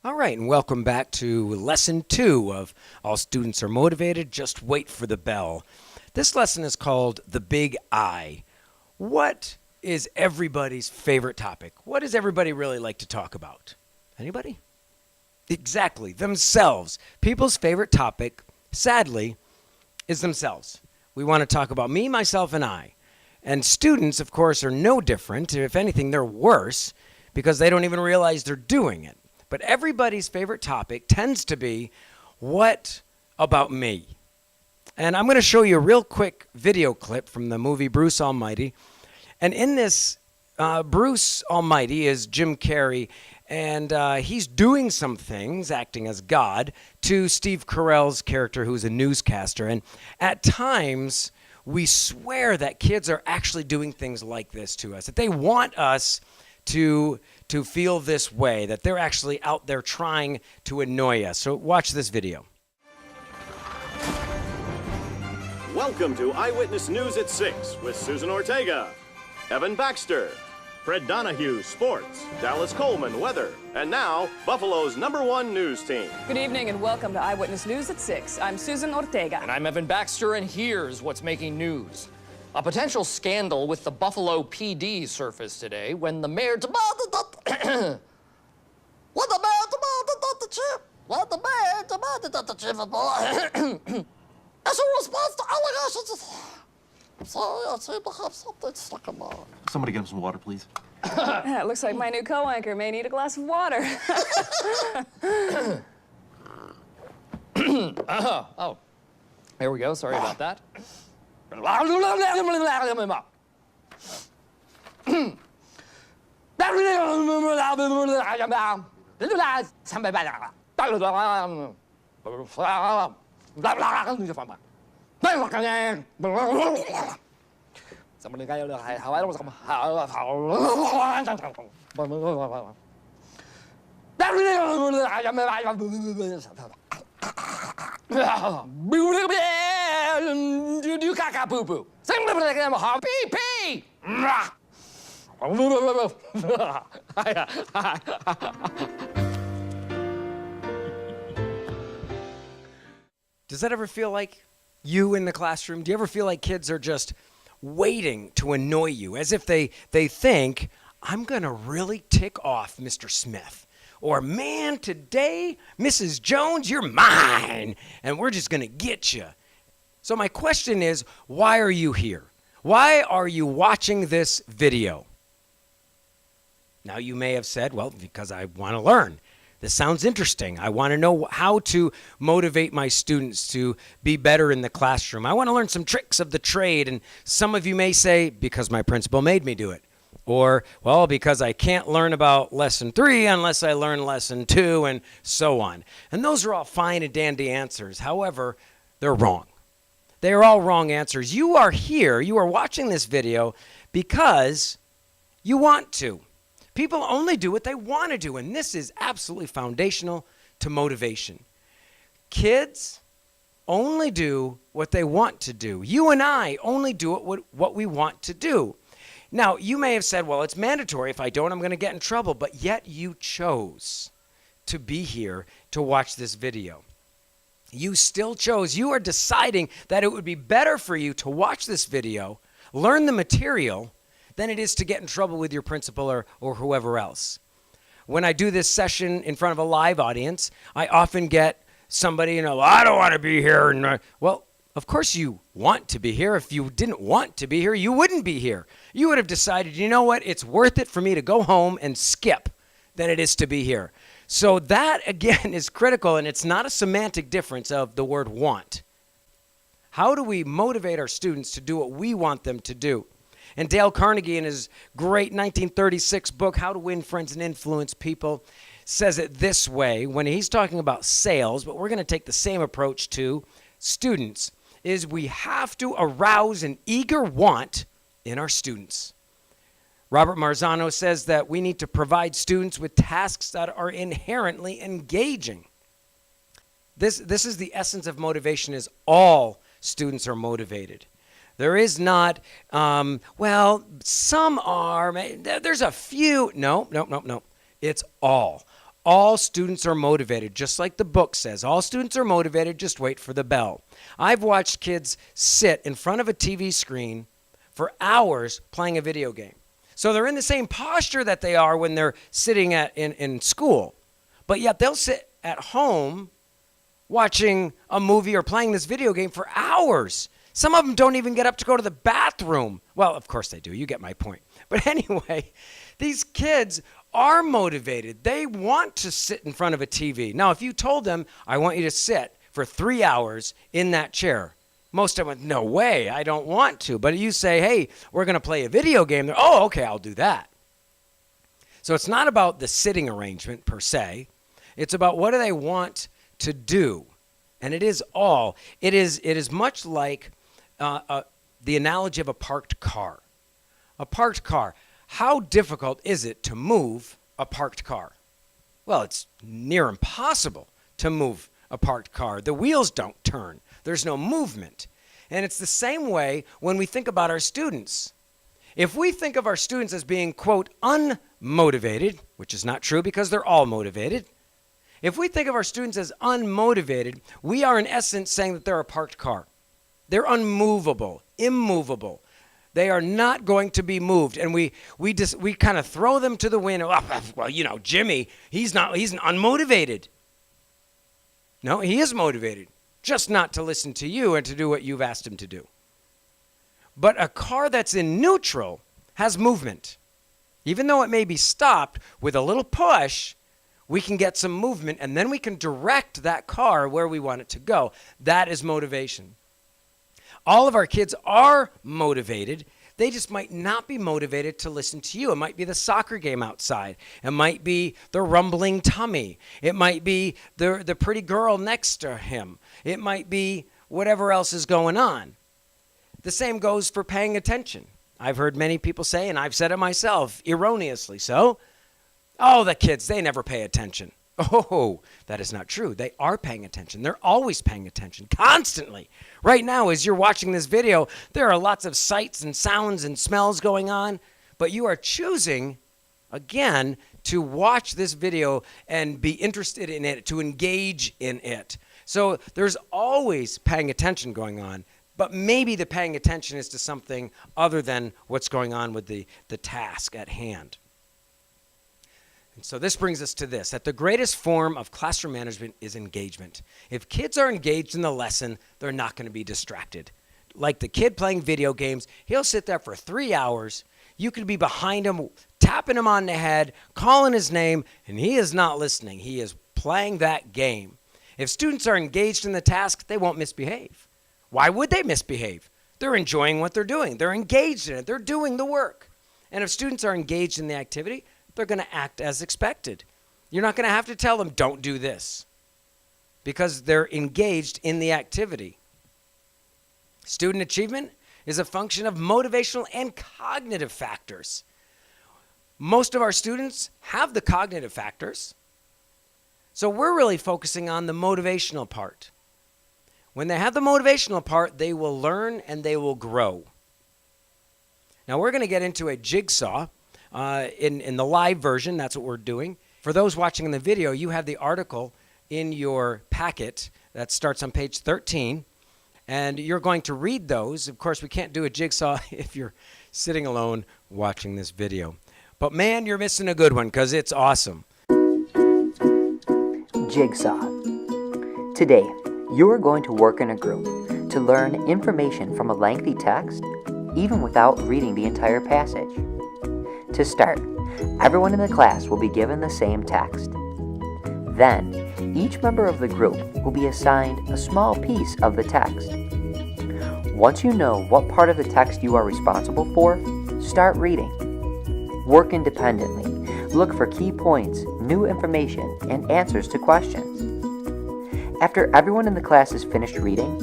All right, and welcome back to Lesson 2 of All Students Are Motivated, Just Wait for the Bell. This lesson is called The Big I. What is everybody's favorite topic? What does everybody really like to talk about? Anybody? Exactly, themselves. People's favorite topic, sadly, is themselves. We want to talk about me, myself, and I. And students, of course, are no different. If anything, they're worse because they don't even realize they're doing it. But everybody's favorite topic tends to be, what about me? And I'm going to show you a real quick video clip from the movie Bruce Almighty. And in this, Bruce Almighty is Jim Carrey, and he's doing some things, acting as God, to Steve Carell's character, who's a newscaster. And at times, we swear that kids are actually doing things like this to us, that they want us to feel this way, that they're actually out there trying to annoy us. So watch this video. Welcome to Eyewitness News at 6 with Susan Ortega, Evan Baxter, Fred Donahue, sports, Dallas Coleman, weather, and now, Buffalo's #1 news team. Good evening and welcome to Eyewitness News at 6. I'm Susan Ortega. And I'm Evan Baxter, and here's what's making news. A potential scandal with the Buffalo PD surfaced today when the mayor demanded that the chief of police as a response to allegations. I'm sorry, I seem to have something stuck in my eye. Somebody get him some water, please. It looks like my new co-anchor may need a glass of water. Oh, there we go. Sorry about that. Do caca poo poo. Pee. Does that ever feel like you in the classroom? Do you ever feel like kids are just waiting to annoy you, as if they think, I'm going to really tick off Mr. Smith? Or, man, today, Mrs. Jones, you're mine, and we're just going to get you. So my question is, why are you here? Why are you watching this video? Now, you may have said, well, because I want to learn. This sounds interesting. I want to know how to motivate my students to be better in the classroom. I want to learn some tricks of the trade. And some of you may say, because my principal made me do it. Or, well, because I can't learn about lesson 3 unless I learn lesson 2, and so on. And those are all fine and dandy answers. However, they're wrong. They are all wrong answers. You are here, you are watching this video because you want to. People only do what they want to do, and this is absolutely foundational to motivation. Kids only do what they want to do. You and I only do what we want to do. Now, you may have said, well, it's mandatory. If I don't, I'm going to get in trouble. But yet you chose to be here to watch this video. You still chose. You are deciding that it would be better for you to watch this video, learn the material, than it is to get in trouble with your principal or whoever else. When I do this session in front of a live audience, I often get somebody, well, I don't want to be here. And, well, of course you want to be here. If you didn't want to be here, you wouldn't be here. You would have decided, you know what, it's worth it for me to go home and skip than it is to be here. So that, again, is critical, and it's not a semantic difference of the word want. How do we motivate our students to do what we want them to do? And Dale Carnegie, in his great 1936 book, How to Win Friends and Influence People, says it this way when he's talking about sales, but we're going to take the same approach to students, is we have to arouse an eager want in our students. Robert Marzano says that we need to provide students with tasks that are inherently engaging. This is the essence of motivation, is all students are motivated. There is not, well, some are, there's a few. No. It's all. all students are motivated, just like the book says. All students are motivated, just wait for the bell. I've watched kids sit in front of a TV screen for hours playing a video game. So they're in the same posture that they are when they're sitting in school, but yet they'll sit at home watching a movie or playing this video game for hours. Some of them don't even get up to go to the bathroom. Well, of course they do. You get my point. But anyway, these kids are motivated. They want to sit in front of a TV. Now, if you told them, I want you to sit for 3 hours in that chair, most of them went, no way, I don't want to. But you say, hey, we're going to play a video game. They're, oh, okay, I'll do that. So it's not about the sitting arrangement per se. It's about what do they want to do. And it is much like the analogy of a parked car. A parked car. How difficult is it to move a parked car? Well, it's near impossible to move a parked car. The wheels don't turn. There's no movement. And it's the same way when we think about our students. If we think of our students as being, quote, unmotivated, which is not true because they're all motivated. If we think of our students as unmotivated, we are in essence saying that they're a parked car. They're unmovable, immovable. They are not going to be moved. And we kind of throw them to the wind. Well, you know, Jimmy, he's unmotivated. No, he is motivated, just not to listen to you and to do what you've asked him to do. But a car that's in neutral has movement. Even though it may be stopped, with a little push, we can get some movement, and then we can direct that car where we want it to go. That is motivation. All of our kids are motivated. They just might not be motivated to listen to you. It might be the soccer game outside. It might be the rumbling tummy. It might be the pretty girl next to him. It might be whatever else is going on. The same goes for paying attention. I've heard many people say, and I've said it myself, erroneously so, oh, the kids, they never pay attention. Oh, that is not true. They are paying attention. They're always paying attention, constantly. Right now, as you're watching this video, there are lots of sights and sounds and smells going on, but you are choosing, again, to watch this video and be interested in it, to engage in it. So there's always paying attention going on, but maybe the paying attention is to something other than what's going on with the task at hand. So this brings us to this, that the greatest form of classroom management is engagement. If kids are engaged in the lesson, they're not going to be distracted. Like the kid playing video games, he'll sit there for 3 hours. You could be behind him, tapping him on the head, calling his name, and he is not listening. He is playing that game. If students are engaged in the task, they won't misbehave. Why would they misbehave? They're enjoying what they're doing. They're engaged in it. They're doing the work. And if students are engaged in the activity, they're going to act as expected. You're not going to have to tell them, don't do this, because they're engaged in the activity. Student achievement is a function of motivational and cognitive factors. Most of our students have the cognitive factors, so we're really focusing on the motivational part. When they have the motivational part, they will learn and they will grow. Now we're going to get into a jigsaw. In the live version, that's what we're doing. For those watching in the video, you have the article in your packet that starts on page 13, and you're going to read those. Of course, we can't do a jigsaw if you're sitting alone watching this video. But man, you're missing a good one because it's awesome. Jigsaw. Today, you are going to work in a group to learn information from a lengthy text, even without reading the entire passage. To start, everyone in the class will be given the same text. Then, each member of the group will be assigned a small piece of the text. Once you know what part of the text you are responsible for, start reading. Work independently. Look for key points, new information, and answers to questions. After everyone in the class is finished reading,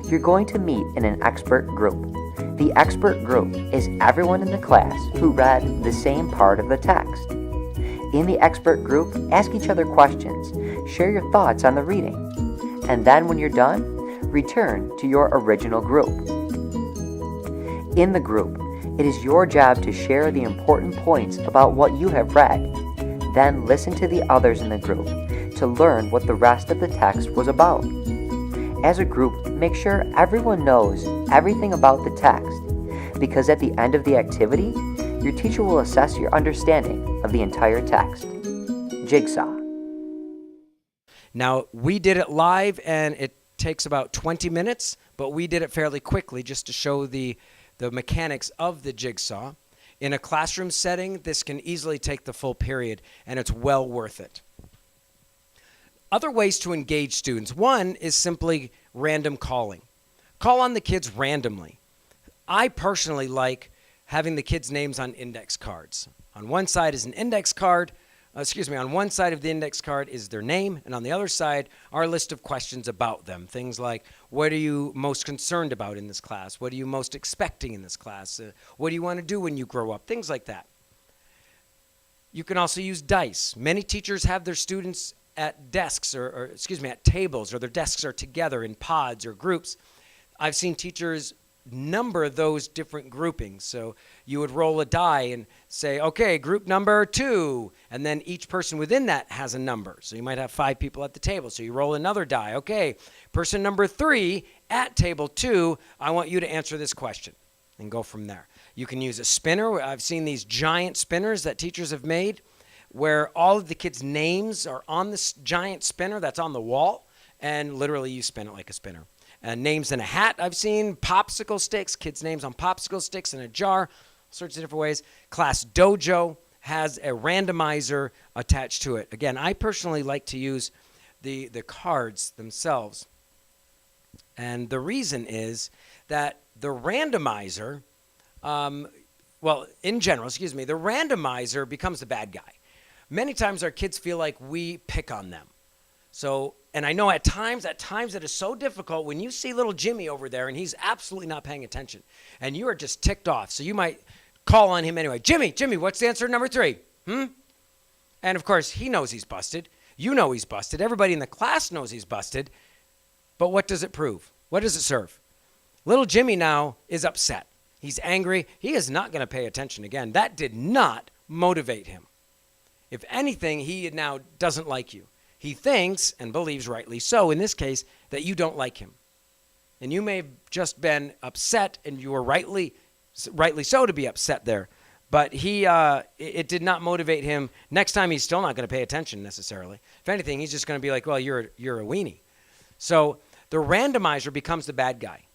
you're going to meet in an expert group. The expert group is everyone in the class who read the same part of the text. In the expert group, ask each other questions, share your thoughts on the reading, and then when you're done, return to your original group. In the group, it is your job to share the important points about what you have read. Then listen to the others in the group to learn what the rest of the text was about. As a group, make sure everyone knows everything about the text, because at the end of the activity, your teacher will assess your understanding of the entire text. Jigsaw. Now, we did it live, and it takes about 20 minutes, but we did it fairly quickly just to show the mechanics of the jigsaw. In a classroom setting, this can easily take the full period, and it's well worth it. Other ways to engage students. One is simply random calling. Call on the kids randomly. I personally like having the kids' names on index cards. On one side is an index card. On one side of the index card is their name, and on the other side are a list of questions about them. Things like, what are you most concerned about in this class? What are you most expecting in this class? What do you want to do when you grow up? Things like that. You can also use dice. Many teachers have their students at desks at tables, or their desks are together in pods or groups. I've seen teachers number those different groupings. So you would roll a die and say, okay, group number 2, and then each person within that has a number. So you might have 5 people at the table. So you roll another die. Okay, person number 3 at table 2, I want you to answer this question, and go from there. You can use a spinner. I've seen these giant spinners that teachers have made where all of the kids' names are on this giant spinner that's on the wall, and literally you spin it like a spinner. Names in a hat I've seen, popsicle sticks, kids' names on popsicle sticks in a jar, all sorts of different ways. Class Dojo has a randomizer attached to it. Again, I personally like to use the cards themselves. And the reason is that the randomizer, the randomizer becomes the bad guy. Many times our kids feel like we pick on them. So, and I know at times it is so difficult when you see little Jimmy over there and he's absolutely not paying attention and you are just ticked off. So you might call on him anyway. Jimmy, what's the answer to number 3? And of course, he knows he's busted. You know he's busted. Everybody in the class knows he's busted. But what does it prove? What does it serve? Little Jimmy now is upset. He's angry. He is not going to pay attention again. That did not motivate him. If anything, he now doesn't like you. He thinks, and believes rightly so in this case, that you don't like him. And you may have just been upset, and you were rightly so to be upset there. But it did not motivate him. Next time, he's still not going to pay attention necessarily. If anything, he's just going to be like, well, you're a weenie. So the randomizer becomes the bad guy.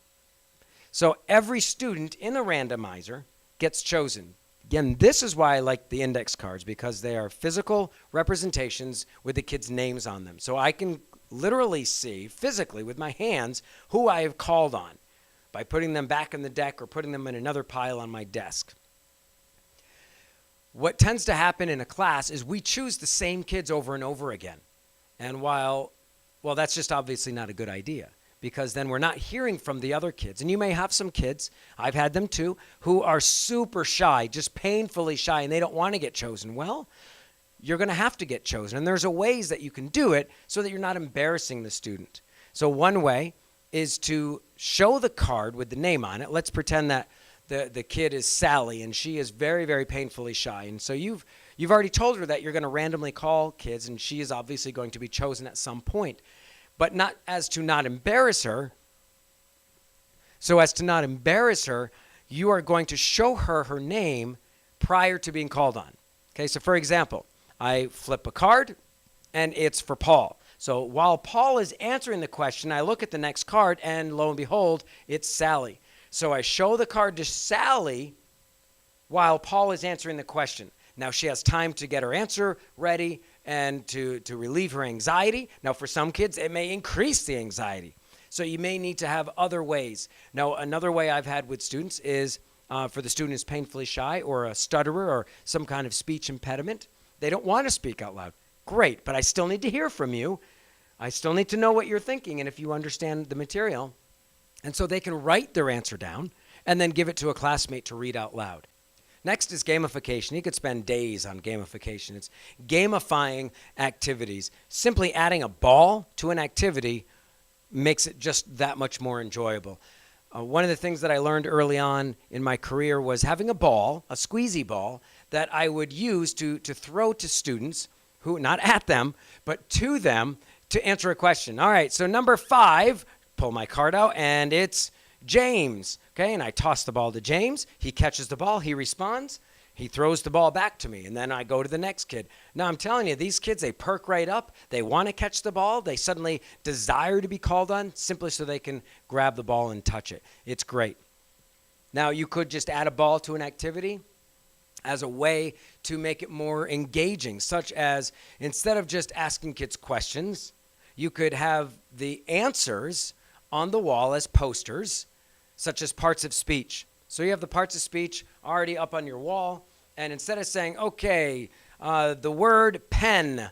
So every student in the randomizer gets chosen. Again, this is why I like the index cards, because they are physical representations with the kids' names on them. So I can literally see physically with my hands who I have called on by putting them back in the deck or putting them in another pile on my desk. What tends to happen in a class is we choose the same kids over and over again. And while that's just obviously not a good idea, because then we're not hearing from the other kids. And you may have some kids, I've had them too, who are super shy, just painfully shy, and they don't want to get chosen. Well, you're going to have to get chosen. And there's ways that you can do it so that you're not embarrassing the student. So one way is to show the card with the name on it. Let's pretend that the kid is Sally, and she is very, very painfully shy. And so you've already told her that you're going to randomly call kids, and she is obviously going to be chosen at some point. But not as to not embarrass her. So as to not embarrass her, you are going to show her her name prior to being called on. Okay, so for example, I flip a card, and it's for Paul. So while Paul is answering the question, I look at the next card, and lo and behold, it's Sally. So I show the card to Sally while Paul is answering the question. Now she has time to get her answer ready and to relieve her anxiety. Now for some kids, it may increase the anxiety. So you may need to have other ways. Now another way I've had with students is for the student who's painfully shy or a stutterer or some kind of speech impediment. They don't want to speak out loud. Great, but I still need to hear from you. I still need to know what you're thinking and if you understand the material. And so they can write their answer down and then give it to a classmate to read out loud. Next is gamification. You could spend days on gamification. It's gamifying activities. Simply adding a ball to an activity makes it just that much more enjoyable. One of the things that I learned early on in my career was having a ball, a squeezy ball, that I would use to throw to students who, not at them, but to them to answer a question. All right, so number 5, pull my card out, and it's James. Okay, and I toss the ball to James. He catches the ball. He responds. He throws the ball back to me, and then I go to the next kid. Now, I'm telling you, these kids, they perk right up. They want to catch the ball. They suddenly desire to be called on simply so they can grab the ball and touch it. It's great. Now, you could just add a ball to an activity as a way to make it more engaging, such as instead of just asking kids questions, you could have the answers on the wall as posters, such as parts of speech. So you have the parts of speech already up on your wall, and instead of saying, okay, the word pen,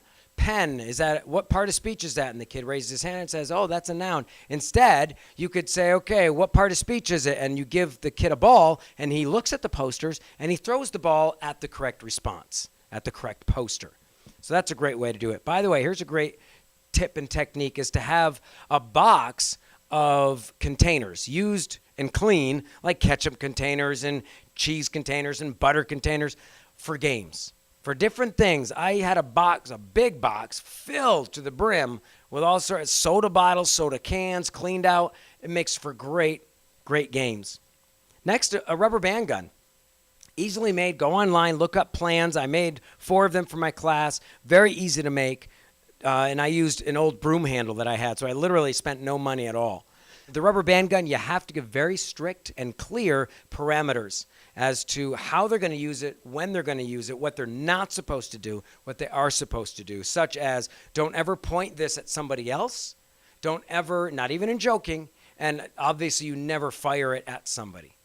is that, what part of speech is that? And the kid raises his hand and says, oh, that's a noun. Instead, you could say, okay, what part of speech is it? And you give the kid a ball, and he looks at the posters, and he throws the ball at the correct response, at the correct poster. So that's a great way to do it. By the way, here's a great tip and technique, is to have a box of containers, used and clean, like ketchup containers and cheese containers and butter containers, for games. For different things. I had a box, a big box, filled to the brim with all sorts of soda bottles, soda cans, cleaned out. It makes for great, great games. Next, a rubber band gun. Easily made. Go online, look up plans. I made 4 of them for my class. Very easy to make. And I used an old broom handle that I had, so I literally spent no money at all. The rubber band gun, you have to give very strict and clear parameters as to how they're going to use it, when they're going to use it, what they're not supposed to do, what they are supposed to do, such as don't ever point this at somebody else, don't ever, not even in joking, and obviously you never fire it at somebody.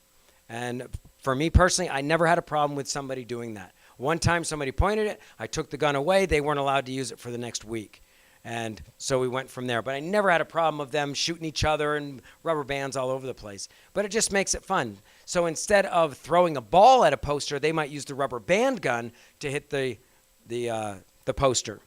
And for me personally, I never had a problem with somebody doing that. One time somebody pointed it, I took the gun away, they weren't allowed to use it for the next week. And so we went from there. But I never had a problem of them shooting each other and rubber bands all over the place. But it just makes it fun. So instead of throwing a ball at a poster, they might use the rubber band gun to hit the poster.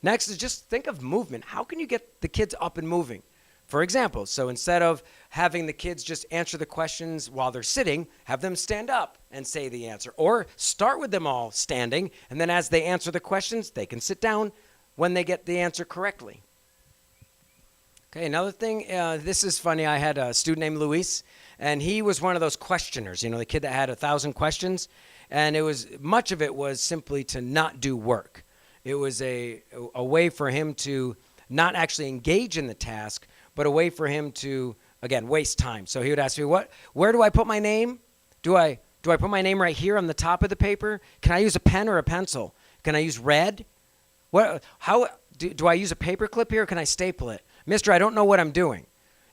Next is just think of movement. How can you get the kids up and moving? For example, so instead of having the kids just answer the questions while they're sitting, have them stand up and say the answer. Or start with them all standing, and then as they answer the questions, they can sit down when they get the answer correctly. Okay, another thing, this is funny. I had a student named Luis, and he was one of those questioners, the kid that had 1,000 questions, and much of it was simply to not do work. It was a way for him to not actually engage in the task, but a way for him to, again, waste time. So he would ask me, where do I put my name? Do I put my name right here on the top of the paper? Can I use a pen or a pencil? Can I use red? How do I use a paper clip here, or can I staple it? Mister, I don't know what I'm doing.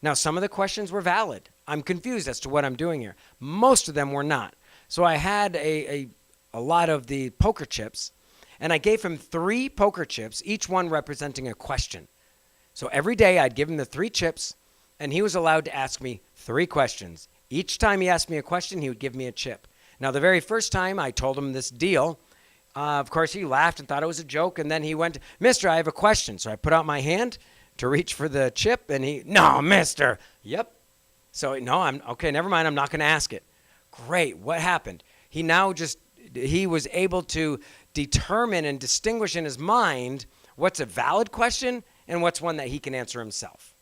Now, some of the questions were valid. I'm confused as to what I'm doing here. Most of them were not. So I had a lot of the poker chips, and I gave him 3 poker chips, each one representing a question. So every day I'd give him the 3 chips, and he was allowed to ask me 3 questions. Each time he asked me a question, he would give me a chip. Now, the very first time I told him this deal, of course, he laughed and thought it was a joke, and then he went, Mister, I have a question. So I put out my hand to reach for the chip, and no, mister. Yep. So, no, okay, never mind, I'm not going to ask it. Great, what happened? He was able to determine and distinguish in his mind what's a valid question and what's one that he can answer himself.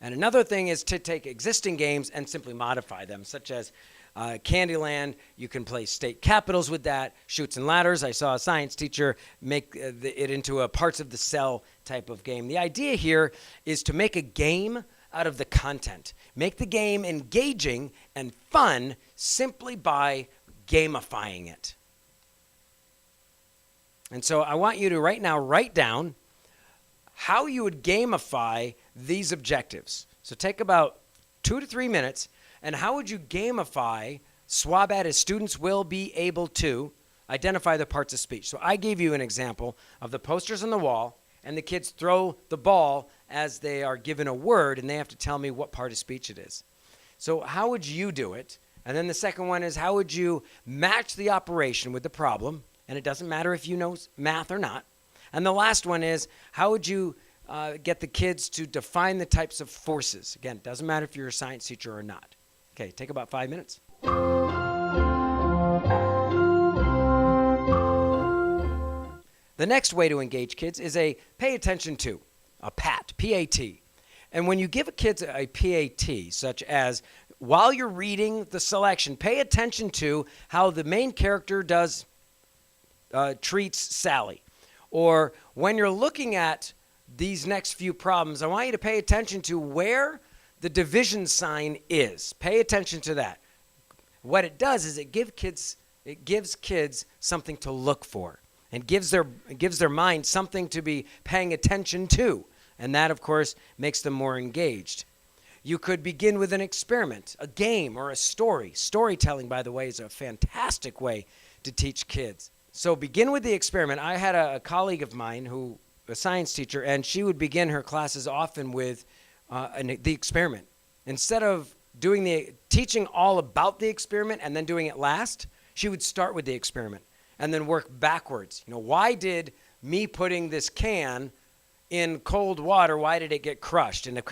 And another thing is to take existing games and simply modify them, such as Candyland. You can play state capitals with that. Chutes and Ladders. I saw a science teacher make it into a parts of the cell type of game. The idea here is to make a game out of the content. Make the game engaging and fun simply by gamifying it. And so I want you to right now write down how you would gamify these objectives. So take about 2 to 3 minutes. And how would you gamify SWABAD as students will be able to identify the parts of speech? So I gave you an example of the posters on the wall, and the kids throw the ball as they are given a word, and they have to tell me what part of speech it is. So how would you do it? And then the second one is, how would you match the operation with the problem? And it doesn't matter if you know math or not. And the last one is, how would you get the kids to define the types of forces? Again, it doesn't matter if you're a science teacher or not. Okay, take about 5 minutes. The next way to engage kids is a pay attention to, a PAT, P-A-T. And when you give a kid a PAT, such as while you're reading the selection, pay attention to how the main character treats Sally. Or when you're looking at these next few problems, I want you to pay attention to where the division sign is. Pay attention to that. What it does is it gives kids something to look for, and gives their mind something to be paying attention to. And that, of course, makes them more engaged. You could begin with an experiment, a game, or a story. Storytelling, by the way, is a fantastic way to teach kids. So begin with the experiment. I had a colleague of mine who, a science teacher, and she would begin her classes often with the experiment. Instead of teaching all about the experiment and then doing it last, she would start with the experiment and then work backwards. Why did me putting this can in cold water, why did it get crushed? And of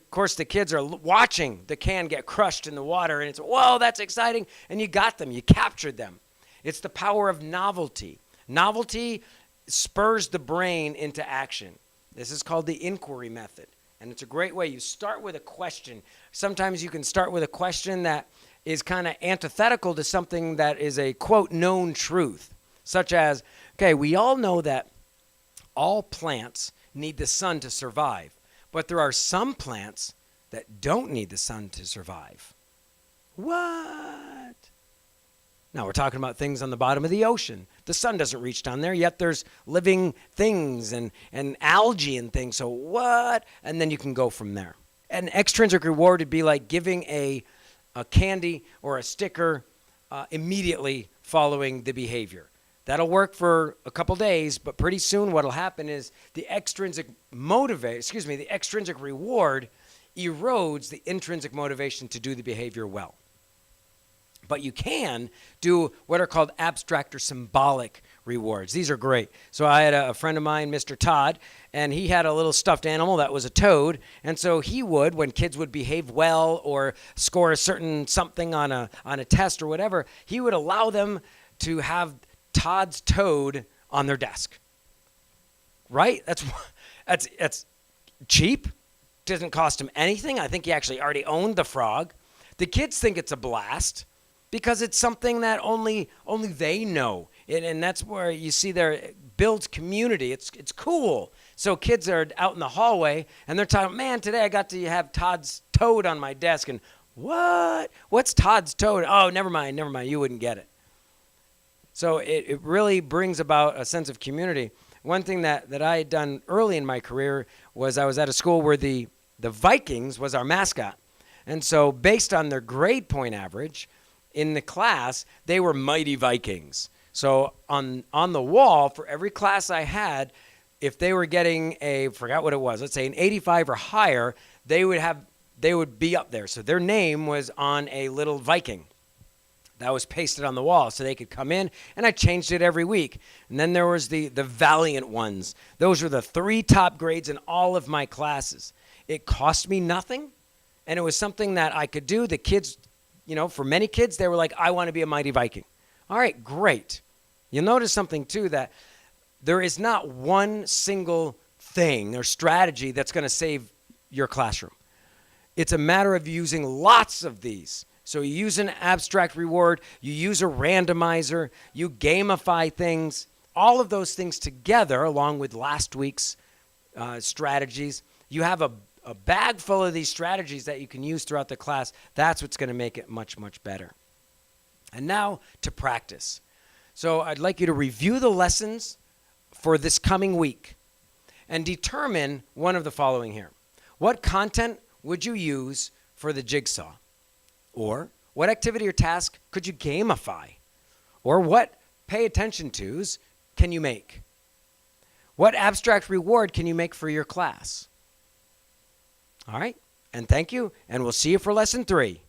course, the kids are watching the can get crushed in the water, and it's, whoa, that's exciting. And you got them. You captured them. It's the power of novelty. Novelty spurs the brain into action. This is called the inquiry method. And it's a great way. You start with a question. Sometimes you can start with a question that is kind of antithetical to something that is a, quote, known truth. Such as, okay, we all know that all plants need the sun to survive. But there are some plants that don't need the sun to survive. What? Now we're talking about things on the bottom of the ocean. The sun doesn't reach down there, yet there's living things and algae and things. So what? And then you can go from there. An extrinsic reward would be like giving a candy or a sticker immediately following the behavior. That'll work for a couple days, but pretty soon what'll happen is the extrinsic reward erodes the intrinsic motivation to do the behavior well. But you can do what are called abstract or symbolic rewards. These are great. So I had a friend of mine, Mr. Todd, and he had a little stuffed animal that was a toad. And so he would, when kids would behave well or score a certain something on a test or whatever, he would allow them to have Todd's toad on their desk. Right? That's cheap. Doesn't cost him anything. I think he actually already owned the frog. The kids think it's a blast because it's something that only they know. And that's where you see there, it builds community. It's cool. So kids are out in the hallway and they're talking, man, today I got to have Todd's toad on my desk. And what? What's Todd's toad? Oh, never mind. You wouldn't get it. So it really brings about a sense of community. One thing that I had done early in my career was I was at a school where the Vikings was our mascot. And so based on their grade point average in the class, they were Mighty Vikings. So on the wall for every class I had, if they were getting forgot what it was, let's say an 85 or higher, they would be up there. So their name was on a little Viking that was pasted on the wall so they could come in, and I changed it every week. And then there was the valiant ones. Those were the 3 top grades in all of my classes. It cost me nothing, and it was something that I could do. The kids, for many kids, they were like, I want to be a Mighty Viking. All right, great. You'll notice something, too, that there is not one single thing or strategy that's going to save your classroom. It's a matter of using lots of these. So you use an abstract reward, you use a randomizer, you gamify things, all of those things together, along with last week's strategies. You have a bag full of these strategies that you can use throughout the class. That's what's going to make it much, much better. And now to practice. So I'd like you to review the lessons for this coming week and determine one of the following here. What content would you use for the jigsaw? Or what activity or task could you gamify? Or what pay attention tos can you make? What abstract reward can you make for your class? All right, and thank you, and we'll see you for lesson 3.